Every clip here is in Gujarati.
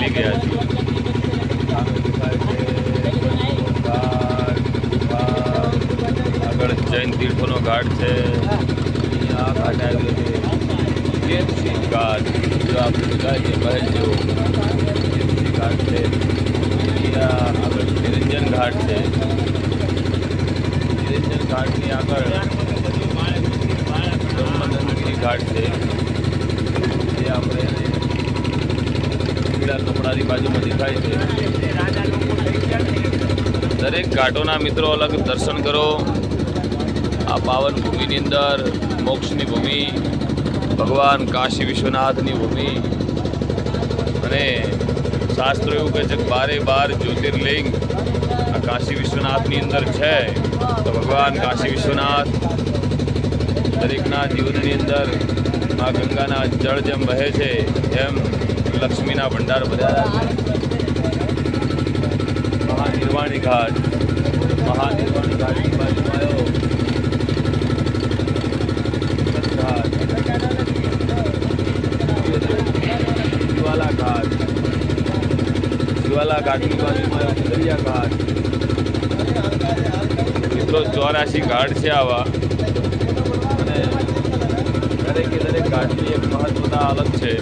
પહોંચી ગયા છીએ. આગળ જૈન તીર્થોનો ઘાટ છે. આ ઘાટ આવ્યો છે ઘાટ, જો આપણે દેખાય છે મહેલ જેવો ઘાટ છે. આગળ નિરંજન ઘાટ છે. નિરંજન ઘાટની આગળ બ્રહ્મનંદગીરી ઘાટ છે. જે આપણે પીળા કપડાની બાજુમાં દેખાય છે. દરેક ઘાટોના મિત્રો અલગ દર્શન કરો. આ પાવન ભૂમિની અંદર મોક્ષની ભૂમિ, ભગવાન કાશી વિશ્વનાથની ભૂમિ, અને શાસ્ત્રો એવું કહે છે કે 12 જ્યોતિર્લિંગ આ કાશી વિશ્વનાથની અંદર છે. તો ભગવાન કાશી વિશ્વનાથ દરેકના જીવનની અંદર આ ગંગાના જળ જેમ વહે છે એમ લક્ષ્મીના ભંડાર ભર્યા છે. મહાનિર્વાણી ઘાટ, મહાનિર્વાણી ઘાટની બાજુમાં આવ્યો શિવાલા ઘાટ, શિવાલા ઘાટની બાજુમાં દરિયા ઘાટ. મિત્રો 84 ઘાટ છે આવા, અને દરેકે દરેક ઘાટની એક મહત્વતા અલગ છે.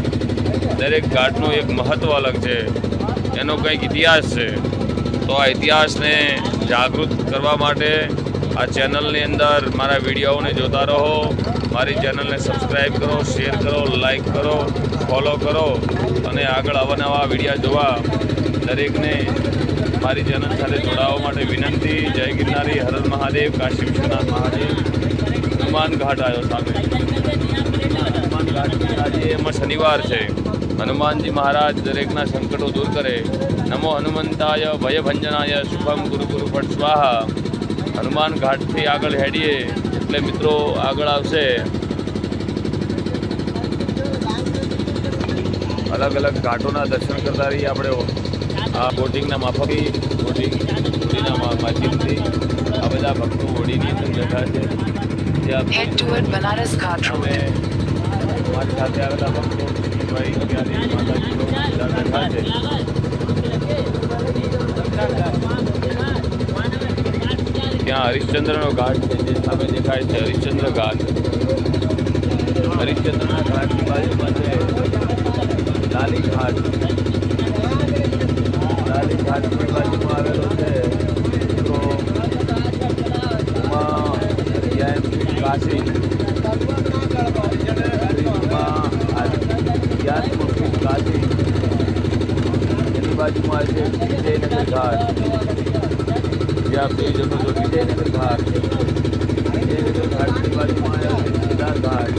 દરેક ઘાટનું એક મહત્વ અલગ છે, એનો કંઈક ઇતિહાસ છે. તો આ ઇતિહાસને જાગૃત કરવા માટે આ ચેનલની અંદર મારા વિડીયોઓને જોતા રહો. મારી ચેનલને સબસ્ક્રાઈબ કરો, શેર કરો, લાઈક કરો, ફોલો કરો, અને આગળ અવનવા વિડીયો જોવા દરેકને મારી ચેનલ સાથે જોડાવા માટે વિનંતી. જય ગિરનારી, હર હર મહાદેવ, કાશી વિશ્વનાથ મહાદેવ. હનુમાન ઘાટ આવ્યો સામે. હનુમાન ઘાટ આજે એમાં શનિવાર છે. હનુમાનજી મહારાજ દરેકના સંકટો દૂર કરે. નમો હનુમંતાય ભયભંજનાય શુભમ ગુરુ ગુરુ પટ સ્વાહા. હનુમાન ઘાટથી આગળ હેડીએ એટલે મિત્રો આગળ આવશે અલગ અલગ ઘાટોના દર્શન કરતા રહીએ આપણે. આ બોટિંગના માફકથી હોડીના માધ્યમથી આ બધા ભક્તો હોડીની અંદર બેઠા છે. મારી સાથે આવેલા ભક્તો માતાજીનો બેઠા છે. ત્યાં હરિશ્ચંદ્રનો ઘાટ છે, જે સામે દેખાય છે હરિશ્ચંદ્ર ઘાટ. હરિશ્ચંદ્રના ઘાટની બાજુમાં છે લાલી ઘાટ. લાલી ઘાટની બાજુમાં આવેલો છે તો કાશી, કાશી. એની બાજુમાં છે વિજયનગર ઘાટ, જે આપ જોઈ શકો છો વિજયનગર ઘાટ. વિજયનગર ઘાટની બાજુમાં આવ્યો છે કેદાર ઘાટ.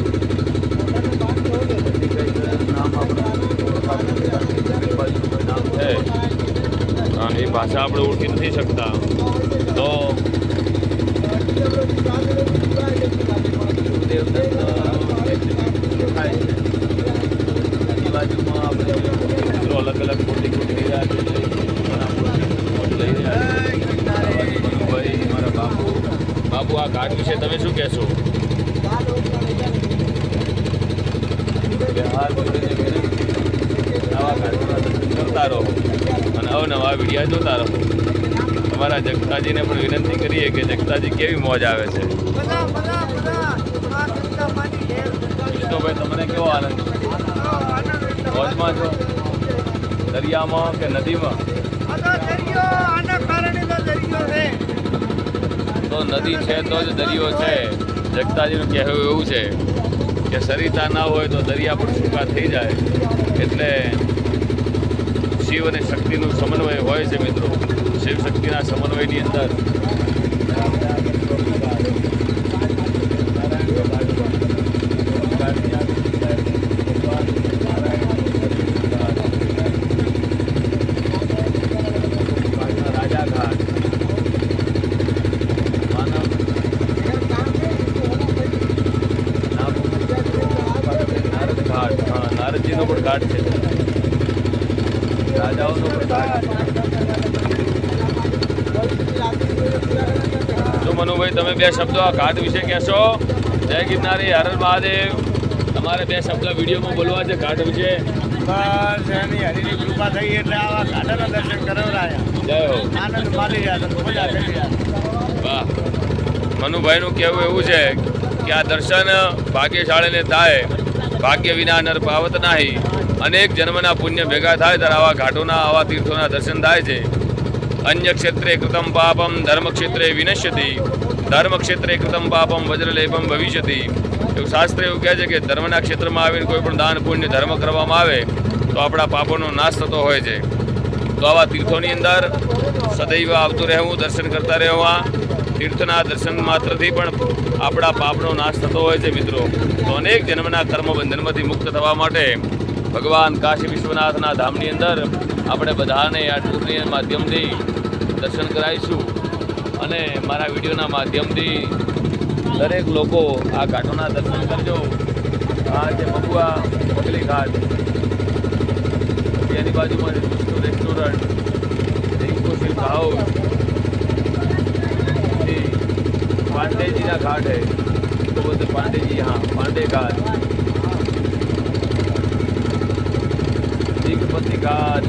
નામ આપણું નામ છે, અને એ ભાષા આપણે ઓળખી નથી શકતા. તો એની બાજુમાં આપણે મિત્રો અલગ અલગ મોટી મોટી રહ્યા છે. બાબુ, આ ઘાટ વિશે તમે શું કહેશો? નવા ઘાટોના દર્શન કરતા રહો અને અવનવા વિડીયો જોતા રહો. અમારા જગતાજીને પણ વિનંતી કરીએ કે જગતાજી કેવી મોજ આવે છે. વિષ્ણુભાઈ, તમને કેવો આનંદ? મોજમાં છો? દરિયામાં કે નદીમાં? તો નદી છે તો જ દરિયો છે. જગતાજીનું કહેવું એવું છે કે સરિતા ના હોય તો દરિયા પણ સૂકા થઈ જાય. એટલે શિવ અને શક્તિનું સમન્વય હોય છે મિત્રો. શિવ શક્તિના સમન્વયની અંદર નારદજીનો પણ ઘાટ છે, રાજાઓનો પણ ઘાટ. જો મનુભાઈ તમે બે શબ્દો આ ઘાટ વિશે કહેશો? જય ગિરનારી, હર હર મહાદેવ. તમારે બે શબ્દ વિડીયોમાં બોલવા છે ઘાટ વિશે. બસ એની હરિની કૃપા થઈ એટલે આવા ઘાટના દર્શન કરાવડાયા. જય હો. આનંદ માલી રહ્યા તો મજા કરી રહ્યા. વાહ. મનુભાઈનું કહેવું એવું છે કે આ દર્શન ભાગ્યશાળીને થાય, ભાગ્ય વિના નર પાવત નાહી. અનેક જન્મના પુણ્ય ભેગા થાય ત્યારે આવા ઘાટોના આવા તીર્થોના દર્શન થાય છે. અન્ય ક્ષેત્રે કૃતમ પાપમ ધર્મ ક્ષેત્રે વિનશ્યતિ, ધર્મ ક્ષેત્રે કૃતમ પાપમ વજ્રલેપમ ભવિષ્યતિ. એવું શાસ્ત્ર એવું કહે છે કે ધર્મના ક્ષેત્રમાં આવીને કોઈ પણ દાન પુણ્ય ધર્મ કરવામાં આવે તો આપણા પાપોનો નાશ થતો હોય છે. તો આવા તીર્થોની અંદર સદૈવ આવતું રહેવું, દર્શન કરતા રહેવા. તીર્થના દર્શન માત્રથી પણ આપણા પાપનો નાશ થતો હોય છે મિત્રો. તો અનેક જન્મના કર્મ બંધનમાંથી મુક્ત થવા માટે ભગવાન કાશી વિશ્વનાથના ધામની અંદર આપણે બધાને આ ટૂરની માધ્યમથી દર્શન કરાવીશું. અને મારા વિડીયોના માધ્યમથી દરેક લોકો આ ઘાટોના દર્શન કરજો. આ છે બબુઆ પગલી ઘાટ, એની બાજુમાં Vishnu restaurant, Rinku silk house, Pandey ji का घाट है तो बोलते पांडे जी, यहाँ पांडे घाट, दिग्पति घाट,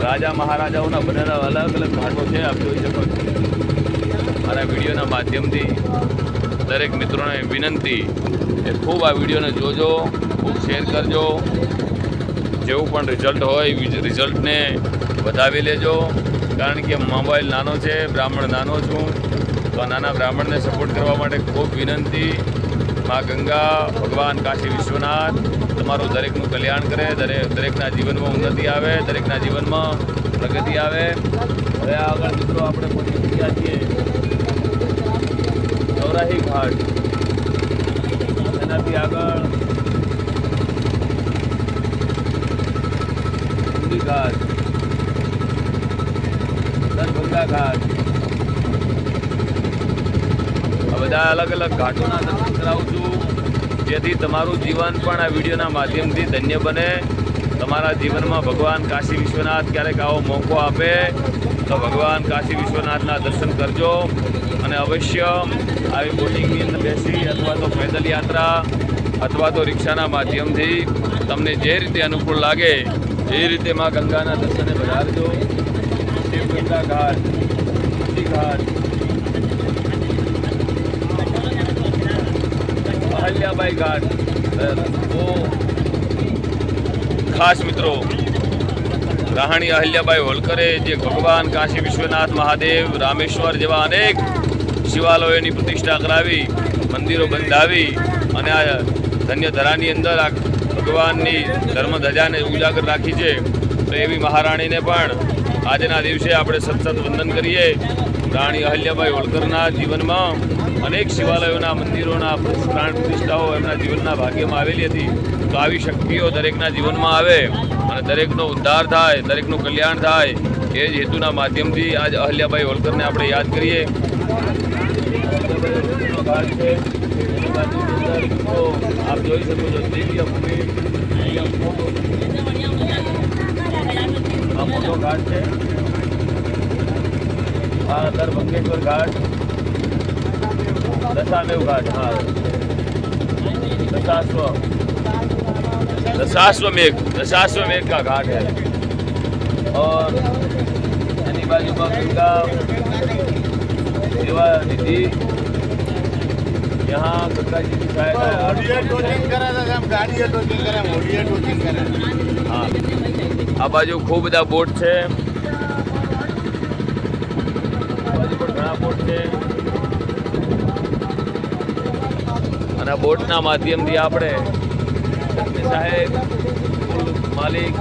राजा महाराजाओं बनेला अलग अलग घाटों है. आप જોઈ શકો છો. મારા વિડીયોના માધ્યમથી દરેક મિત્રોને વિનંતી કે ખૂબ આ વિડીયોને જોજો, ખૂબ શેર કરજો. જેવું પણ રિઝલ્ટ હોય રિઝલ્ટને વધાવી લેજો. કારણ કે મોબાઈલ નાનો છે, બ્રાહ્મણ નાનો છું, તો નાના બ્રાહ્મણને સપોર્ટ કરવા માટે ખૂબ વિનંતી. મા ગંગા, ભગવાન કાશી વિશ્વનાથ તમારું દરેકનું કલ્યાણ કરે, દરેકના જીવનમાં ઉન્નતિ આવે, દરેકના જીવનમાં પ્રગતિ આવે. હવે આગળ મિત્રો આપણે પહોંચી ગયા છીએ ચૌરાહી ઘાટ. એનાથી આગળ ઊંડી ઘાટ, દરભંગા ઘાટ. આ બધા અલગ અલગ ઘાટોના દર્શન કરાવું છું જેથી તમારું જીવન પણ આ વિડીયોના માધ્યમથી ધન્ય બને. તમારા જીવનમાં ભગવાન કાશી વિશ્વનાથ ક્યારેક આવો મોકો આપે તો ભગવાન કાશી વિશ્વનાથના દર્શન કરજો. અને અવશ્ય આવી બોટિંગની અંદર બેસી અથવા તો પેદલ યાત્રા અથવા તો રિક્ષાના માધ્યમથી તમને જે રીતે અનુકૂળ લાગે એ રીતે માં ગંગાના દર્શને વધારજો. ગંગા ઘાટ, ઘાટ, અહલ્યાબાઈ ઘાટ. ખાસ મિત્રો રાણી અહલ્યાબાઈ હોલકરે જે ભગવાન કાશી વિશ્વનાથ મહાદેવ, રામેશ્વર જેવા અનેક શિવાલયોની પ્રતિષ્ઠા કરાવી, મંદિરો બંધાવી અને આ ધન્ય ધરાની અંદર આ ભગવાનની ધર્મધજાને ઉજાગર રાખી છે. તો એવી મહારાણીને પણ આજના દિવસે આપણે સતત વંદન કરીએ. રાણી અહલ્યાબાઈ હોલકરના જીવનમાં અનેક શિવાલયોના મંદિરોના પ્રાણ પ્રતિષ્ઠાઓ એમના જીવનના ભાગ્યમાં આવેલી હતી. તો આવી શક્તિઓ દરેકના જીવનમાં આવે અને દરેકનો ઉદ્ધાર થાય, દરેકનું કલ્યાણ થાય એ જ હેતુના માધ્યમથી આજ અહલ્યાબાઈ હોલકરને આપણે યાદ કરીએ. આપ જોઈ શકો છો દિવ્ય ભૂમિ, આ મોટો ઘાટ છે. આ દરભંગેશ્વર ઘાટ, दशामेव घाट. हाँ, दशाश्वमेघ का घाट है. और यानी बाजू में गंगा सेवा निधि, यहाँ गंगा जी की सहायता. हाँ, आ बाजू खूब बधा बोट है, बाजू पर घना बोट है. અને બોટના માધ્યમથી આપણે સાહેબ માલિક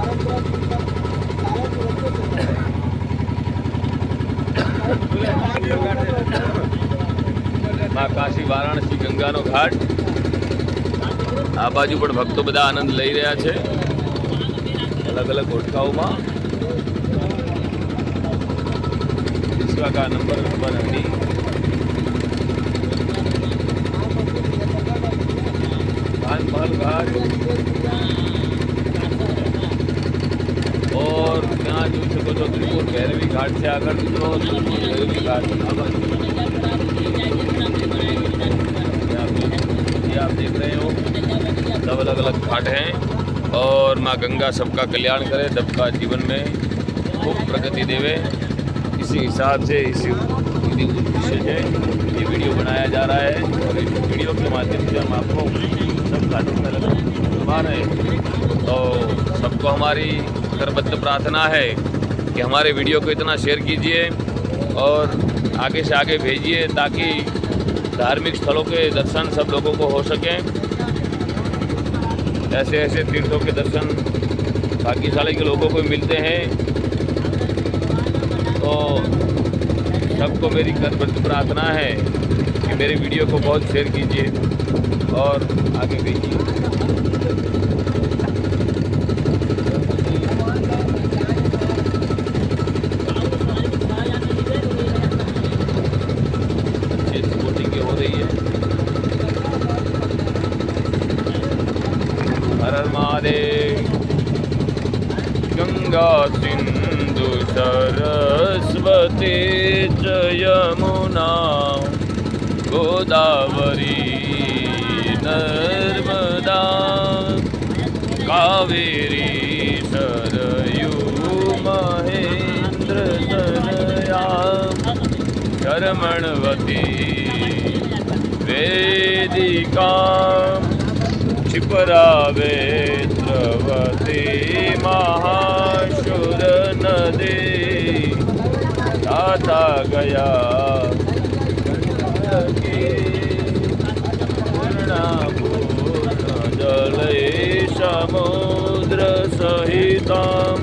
માં કાશી વારાણસી ગંગાનો ઘાટ. આ બાજુ પણ ભક્તો બધા આનંદ લઈ રહ્યા છે અલગ અલગ ઓટકાઓમાં. વિશ્વ કા નંબર હંડી, महल घाट और ત્યાં જોઈ શકો છો ત્રિપુર ભૈરવી ઘાટ છે. આગળ મિત્રો ત્રિપુર ભૈરવી ઘાટ. माँ गंगा सबका कल्याण करे, सबका जीवन में खूब प्रगति देवे। इसी हिसाब से इसी उद्देश्य से ये वीडियो बनाया जा रहा है और इस वीडियो के माध्यम से हम आपको सब घाटों में घुमा रहे हैं। तो सबको हमारी करबद्ध प्रार्थना है कि हमारे वीडियो को इतना शेयर कीजिए और आगे से आगे भेजिए ताकि धार्मिक स्थलों के दर्शन सब लोगों को हो सकें। ऐसे ऐसे तीर्थों के दर्शन भाग्यशाली के लोगों को मिलते हैं। तो सबको मेरी करबद्ध प्रार्थना है कि मेरे वीडियो को बहुत शेयर कीजिए और आगे भेजिए। स्पोर्टिंग हो रही है। हर हर महादेव। गंगा सिंधु सरस्वती च यमुना गोदावरी नर्मदा कावेरी सरयू महेंद्र तनया शरमणवती वेदिका क्षिपरा वेत्रवती महाशूर नदी दाता गया जले समुद्र सहितं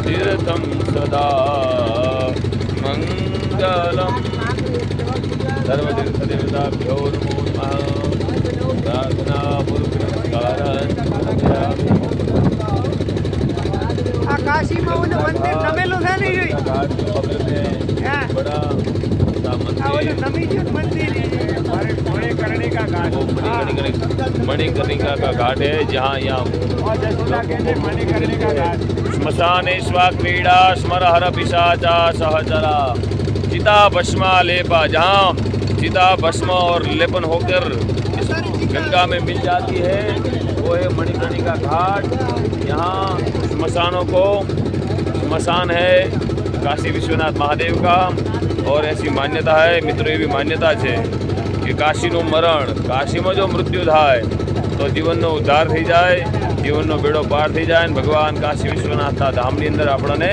तीर्थं सदा मंगलम्। सर्वतीर्थदेवताभ्यो नमो नमः। प्रार्थना पूर्वक नमस्कार। આ કાશીમાં ઓલું મંદિર નમેલું છે ને ઈ? હા. बड़ा सा આ मंदिर ઓલું નમી ગયું મંદિર मणिकर्णिका घाट वो मणिकर्णिका का घाट है जहाँ यहाँ और जसोदा कहते हैं मणिकर्णिका घाट। श्मशाने स्वा क्रीड़ा स्मर हर पिशाचा सहचरा चिता भस्मा लेपा, जहाँ चिता भस्म और लेपन होकर इस गंगा में मिल जाती है वो है मणिकर्णिका घाट। यहाँ श्मशानों को श्मशान है काशी विश्वनाथ महादेव का और ऐसी मान्यता है मित्रों, ये भी मान्यता है कि काशीનું મરણ, કાશીમાં જો મૃત્યુ થાય તો જીવનનો ઉદ્ધાર થઈ જાય, જીવનનો બેડો પાર થઈ જાય અને ભગવાન કાશી વિશ્વનાથના ધામની અંદર આપણને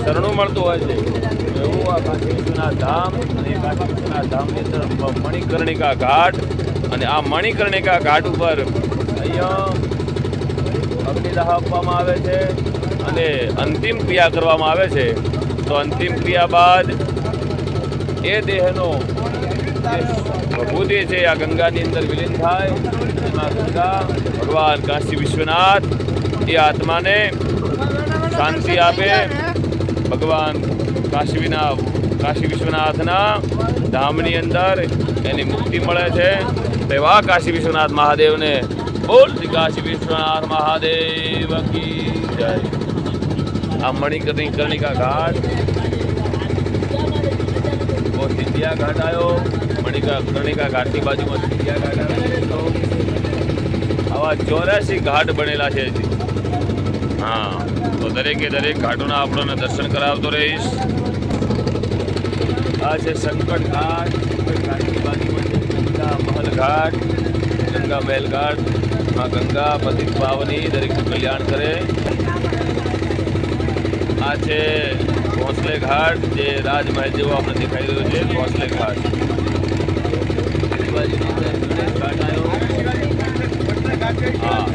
શરણું મળતું હોય છે। એવું આ કાશી વિશ્વનાથ ધામ અને એ કાશી વિશ્વનાથ ધામની અંદર મણિકર્ણિકા ઘાટ અને આ મણિકર્ણિકા ઘાટ ઉપર અહીંયા અગ્નિદાહ આપવામાં આવે છે અને અંતિમ ક્રિયા કરવામાં આવે છે। તો અંતિમ ક્રિયા બાદ એ દેહનો ભભૂતિ છે આ ગંગાની અંદર વિલીન થાય, એમાં ગંગા ભગવાન કાશી વિશ્વનાથ એ આત્માને શાંતિ આપે। ભગવાન કાશી વિશ્વનાથના ધામની અંદર એની મુક્તિ મળે છે। તેવા કાશી વિશ્વનાથ મહાદેવને બોલ શ્રી કાશી વિશ્વનાથ મહાદેવ કી જય। આ મણિકર્ણિકા ઘાટ वो सिंधिया घाट आयो, मणिकर्णिका घाट की बाजू में सिंधिया घाट आवे। तो आवा 84 घाट बनेला है। हाँ, तो दरेके दरेक घाटों आपने दर्शन करावतो रहीश। आ है संकट घाट, घाट की बाजू में गंगा महल घाट, गंगा महल घाट। माँ गंगा पतित पावनी दरेक कल्याण करे। आ है भोंसले घाट जे राजमहल जो आपने दिखाई रह्यो छे, भोंसले घाट। घाट आयो। हाँ,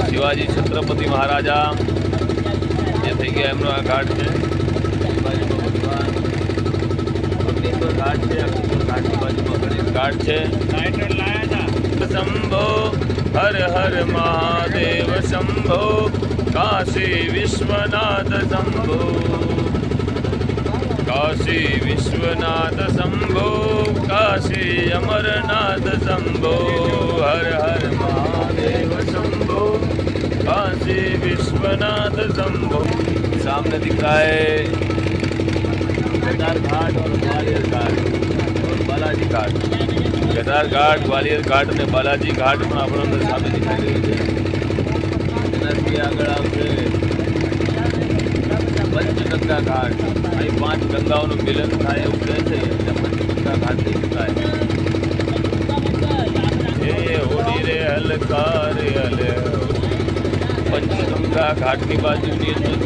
शिवाजी छत्रपति महाराजा ये थी गया एमनो आ घाट है। अग्निपुर घाट है, अग्निपुर घाट की बाजू में गणेश घाट है। शंभो हर हर महादेव शंभो काशी विश्वनाथ शंभो काशी विश्वनाथ शंभो काशी अमरनाथ शंभो हर हर महादेव शंभो काशी विश्वनाथ शंभो। सामने दिख रहा है केदार घाट और ग्वालियर घाट और बालाजी घाट। केदार घाट, ग्वालियर घाट और बालाजी घाट પણ આપણને સામે દેખાઈ રહ્યું છે। હવે આગળ આવશે પંચગંગા ઘાટ. અહીં 5 ગંગાઓનું મિલન થાય એવું કહે છે એટલે પંચગંગા ઘાટ થઈ શકાય. એ હોડી રે હલકા રે હલે પંચગંગા ઘાટની બાજુની અંદર